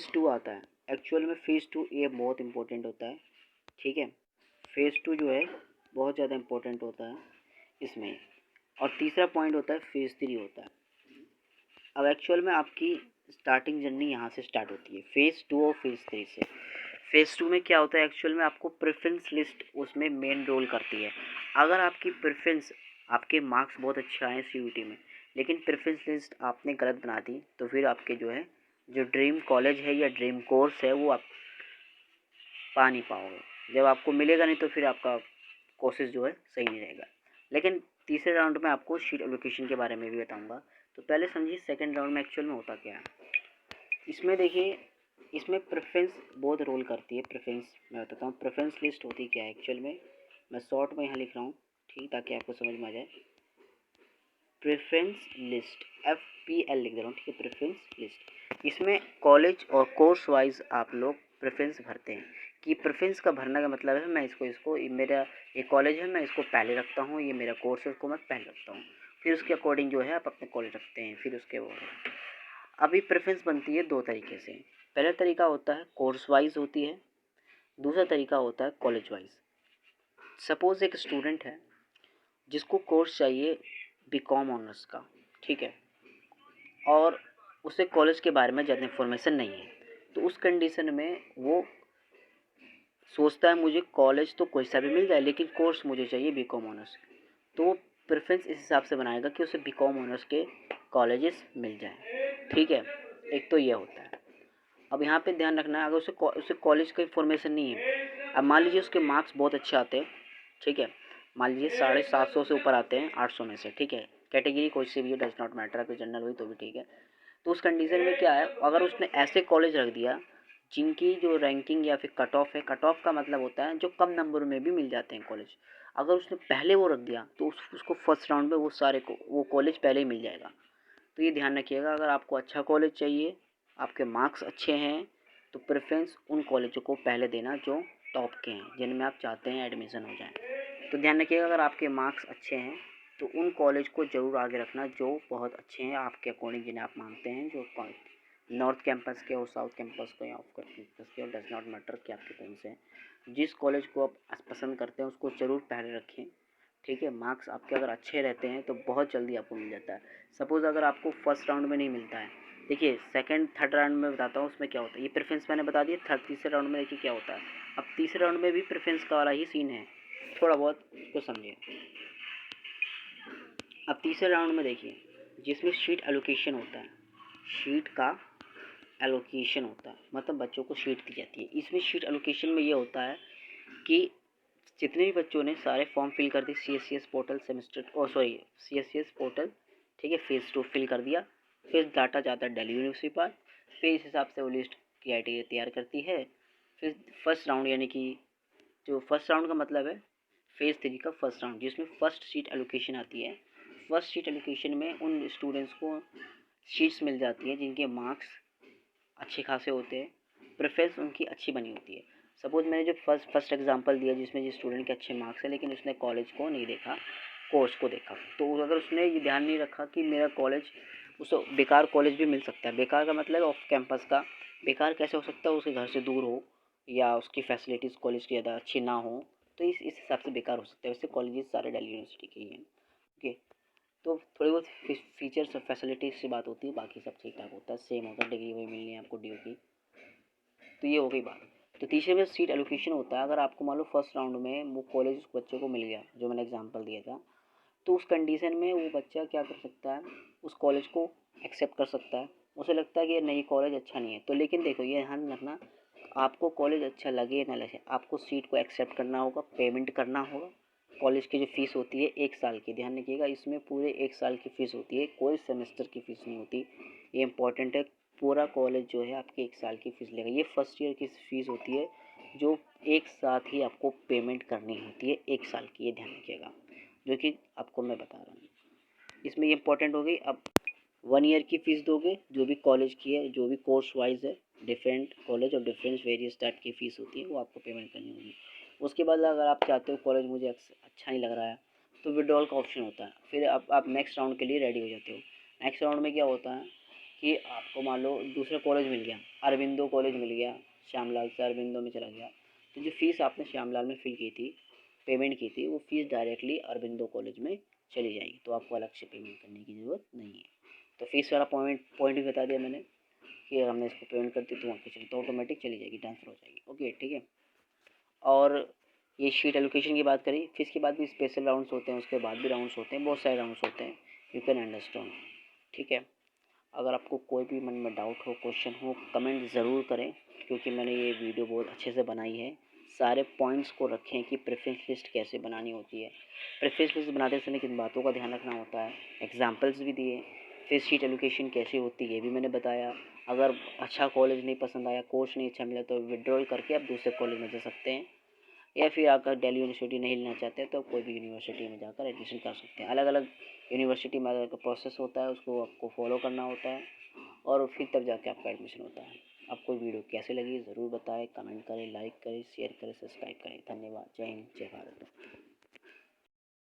Phase 2 आता है। Actual में फेज़ 2 ये बहुत इम्पोर्टेंट होता है, ठीक है। फेज़ 2 जो है बहुत ज़्यादा इम्पोर्टेंट होता है इसमें। और तीसरा पॉइंट होता है फेज़ 3 होता है। अब एक्चुअल में आपकी स्टार्टिंग जर्नी यहाँ से स्टार्ट होती है, फेज़ 2 और फेज़ 3 से। फेज़ 2 में क्या होता है, एक्चुअल में आपको प्रेफ़रेंस लिस्ट उसमें मेन रोल करती है। अगर आपकी प्रेफ़रेंस, आपके मार्क्स बहुत अच्छे आए सीयूईटी में, लेकिन प्रेफ़रेंस लिस्ट आपने गलत बना दी, तो फिर आपके जो है जो ड्रीम कॉलेज है या ड्रीम कोर्स है वो आप पा नहीं पाओगे। जब आपको मिलेगा नहीं तो फिर आपका कोर्सेज जो है सही नहीं रहेगा। लेकिन तीसरे राउंड में आपको सीट एलोकेशन के बारे में भी बताऊंगा। तो पहले समझिए सेकंड राउंड में एक्चुअल में होता क्या है। इसमें देखिए, इसमें प्रेफरेंस बहुत रोल करती है। प्रेफरेंस मैं बताता हूँ, प्रेफरेंस लिस्ट होती क्या है एक्चुअल में। मैं शॉर्ट में यहाँ लिख रहा हूँ, ठीक, ताकि आपको समझ में आ जाए। प्रेफरेंस लिस्ट, FPL लिख दे रहा हूँ, ठीक है, प्रेफरेंस लिस्ट। इसमें कॉलेज और कोर्स वाइज आप लोग प्रेफरेंस भरते हैं। कि प्रेफरेंस का भरने का मतलब है मैं इसको मेरा ये कॉलेज है, मैं इसको पहले रखता हूँ, ये मेरा कोर्स है उसको मैं पहले रखता हूँ। फिर उसके अकॉर्डिंग जो है आप अपने कॉलेज रखते हैं। फिर उसके वो अभी प्रेफरेंस बनती है दो तरीके से। पहला तरीका होता है कोर्स वाइज होती है, दूसरा तरीका होता है कॉलेज वाइज। सपोज एक स्टूडेंट है जिसको कोर्स चाहिए बीकॉम ऑनर्स का, ठीक है, और उसे कॉलेज के बारे में ज़्यादा इन्फॉर्मेशन नहीं है, तो उस कंडीशन में वो सोचता है मुझे कॉलेज तो कोई सा भी मिल जाए लेकिन कोर्स मुझे चाहिए बीकॉम ऑनर्स। तो वो प्रेफरेंस इस हिसाब से बनाएगा कि उसे बीकॉम ऑनर्स के कॉलेजेस मिल जाएं, ठीक है। एक तो ये होता है। अब यहाँ पे ध्यान रखना है, अगर उसे कॉलेज का इन्फॉर्मेशन नहीं है, अब मान लीजिए उसके मार्क्स बहुत अच्छे आते हैं, ठीक है, मान लीजिए 750 से ऊपर आते हैं 800 में से, ठीक है, कैटेगरी कोई सी भी डज नॉट मैटर, अगर जनरल हुई तो भी ठीक है। तो उस कंडीशन में क्या है, अगर उसने ऐसे कॉलेज रख दिया जिनकी जो रैंकिंग या फिर कट ऑफ है, कट ऑफ का मतलब होता है जो कम नंबर में भी मिल जाते हैं कॉलेज, अगर उसने पहले वो रख दिया तो उसको फर्स्ट राउंड में वो कॉलेज पहले ही मिल जाएगा। तो ये ध्यान रखिएगा, अगर आपको अच्छा कॉलेज चाहिए, आपके मार्क्स अच्छे हैं, तो प्रेफरेंस उन कॉलेजों को पहले देना जो टॉप के हैं, जिनमें आप चाहते हैं एडमिशन हो जाए। तो ध्यान रखिएगा, अगर आपके मार्क्स अच्छे हैं तो उन कॉलेज को ज़रूर आगे रखना जो बहुत अच्छे हैं आपके अकॉर्डिंग, जिन्हें आप मानते हैं, जो नॉर्थ कैंपस के और साउथ कैंपस के या ऑफ कैंपस के, और डज नॉट मैटर कि आपके कौन से हैं। जिस कॉलेज को आप पसंद करते हैं उसको ज़रूर पहले रखें, ठीक है। मार्क्स आपके अगर अच्छे रहते हैं तो बहुत जल्दी आपको मिल जाता है। सपोज़ अगर आपको फर्स्ट राउंड में नहीं मिलता है, देखिए सेकंड थर्ड राउंड में बताता हूँ उसमें क्या होता है। ये प्रेफरेंस मैंने बता दिया, तीसरे राउंड में देखिए क्या होता है। अब तीसरे राउंड में भी प्रेफरेंस का वाला ही सीन है, थोड़ा बहुत इसको समझिए। अब तीसरे राउंड में देखिए, जिसमें सीट एलोकेशन होता है, सीट का एलोकेशन होता है, मतलब बच्चों को सीट दी जाती है। इसमें सीट एलोकेशन में ये होता है कि जितने भी बच्चों ने सारे फॉर्म फिल कर दिए CSCS पोर्टल CSCS पोर्टल, ठीक है, फेज़ 2 फिल कर दिया, फिर डाटा जाता है दिल्ली यूनिवर्सिटी पर, फिर इस हिसाब से वो लिस्ट KIT तैयार करती है। फिर फर्स्ट राउंड, यानी कि जो फर्स्ट राउंड का मतलब है फेज़ 3 का फर्स्ट राउंड, जिसमें फर्स्ट सीट एलोकेशन आती है। फर्स्ट सीट एलोकेशन में उन स्टूडेंट्स को सीट्स मिल जाती हैं जिनके मार्क्स अच्छे खासे होते हैं, प्रेफरेंस उनकी अच्छी बनी होती है। सपोज मैंने जो फर्स्ट एग्जांपल दिया जिसमें जिस स्टूडेंट के अच्छे मार्क्स है लेकिन उसने कॉलेज को नहीं देखा, कोर्स को देखा, तो अगर उसने ये ध्यान नहीं रखा कि मेरा कॉलेज, उसे बेकार कॉलेज भी मिल सकता है। बेकार का मतलब ऑफ कैंपस का। बेकार कैसे हो सकता है, उसके घर से दूर हो या उसकी फैसिलिटीज़ कॉलेज की ज़्यादा अच्छी ना हो, तो इस हिसाब से बेकार हो सकता है। वैसे कॉलेजेस सारे दिल्ली यूनिवर्सिटी के ही हैं, ओके। तो थोड़ी बहुत फीचर्स और फैसिलिटीज़ से बात होती है, बाकी सब ठीक ठाक होता है, सेम होता है, डिग्री वही मिलनी है आपको DU की। तो ये हो गई बात। तो तीसरे में सीट एलोकेशन होता है। अगर आपको मान लो फर्स्ट राउंड में वो कॉलेज उस बच्चे को मिल गया जो मैंने एग्जांपल दिया था, तो उस कंडीशन में वो बच्चा क्या कर सकता है, उस कॉलेज को एक्सेप्ट कर सकता है। उसे लगता है कि ये नहीं, कॉलेज अच्छा नहीं है, तो लेकिन देखो ये ध्यान रखना, आपको कॉलेज अच्छा लगे ना लगे, आपको सीट को एक्सेप्ट करना होगा, पेमेंट करना होगा। कॉलेज की जो फ़ीस होती है 1 साल की, ध्यान रखिएगा, इसमें पूरे 1 साल की फ़ीस होती है, कोई सेमेस्टर की फ़ीस नहीं होती। ये इंपॉर्टेंट है। पूरा कॉलेज जो है आपकी 1 साल की फ़ीस लेगा। ये फर्स्ट ईयर की फ़ीस होती है जो एक साथ ही आपको पेमेंट करनी होती है 1 साल की, ये ध्यान रखिएगा, जो कि आपको मैं बता रहा हूँ। इसमें ये इंपॉर्टेंट हो गई। अब 1 ईयर की फ़ीस दोगे, जो भी कॉलेज की है, जो भी कोर्स वाइज है, डिफरेंट कॉलेज और डिफरेंट वेरियस टाइप की फ़ीस होती है, वो आपको पेमेंट करनी होगी। उसके बाद अगर आप चाहते हो कॉलेज मुझे अच्छा नहीं लग रहा है, तो विड्रॉल का ऑप्शन होता है। फिर आप नेक्स्ट राउंड के लिए रेडी हो जाते हो। नेक्स्ट राउंड में क्या होता है कि आपको मान लो दूसरा कॉलेज मिल गया, अरबिंदो कॉलेज मिल गया, श्यामलाल से अरबिंदो में चला गया, तो जो फ़ीस आपने श्यामलाल में फिल की थी, पेमेंट की थी, वो फ़ीस डायरेक्टली अरबिंदो कॉलेज में चली जाएगी, तो आपको अलग से पेमेंट करने की ज़रूरत नहीं है। तो फ़ीस वाला पॉइंट भी बता दिया मैंने कि अगर हमने इसको पेमेंट कर दी तो वहाँ पे चली, तो ऑटोमेटिक चली जाएगी, ट्रांसफ़र हो जाएगी। ओके, ठीक है। और ये शीट एलोकेशन की बात करी, फिर इसके बाद भी स्पेशल राउंड्स होते हैं, उसके बाद भी राउंड्स होते हैं, बहुत सारे राउंड्स होते हैं, यू कैन अंडरस्टैंड, ठीक है। अगर आपको कोई भी मन में डाउट हो, क्वेश्चन हो, कमेंट ज़रूर करें, क्योंकि मैंने ये वीडियो बहुत अच्छे से बनाई है। सारे पॉइंट्स को रखें कि प्रेफरेंस लिस्ट कैसे बनानी होती है, प्रेफरेंस लिस्ट बनाते समय किन बातों का ध्यान रखना होता है, एग्जाम्पल्स भी दिए, फिर शीट एलोकेशन कैसे होती है ये भी मैंने बताया। अगर अच्छा कॉलेज नहीं पसंद आया, कोर्स नहीं अच्छा मिला, तो विड्रॉल करके आप दूसरे कॉलेज में जा सकते हैं, या फिर अगर दिल्ली यूनिवर्सिटी नहीं लेना चाहते तो कोई भी यूनिवर्सिटी में जाकर एडमिशन कर सकते हैं। अलग अलग यूनिवर्सिटी में अलग अलग प्रोसेस होता है, उसको आपको फॉलो करना होता है, और फिर तब जाके आपका एडमिशन होता है। आपको वीडियो कैसे लगी ज़रूर बताएं, कमेंट करें, लाइक करें, शेयर करें, सब्सक्राइब करें। धन्यवाद। जय हिंद, जय भारत।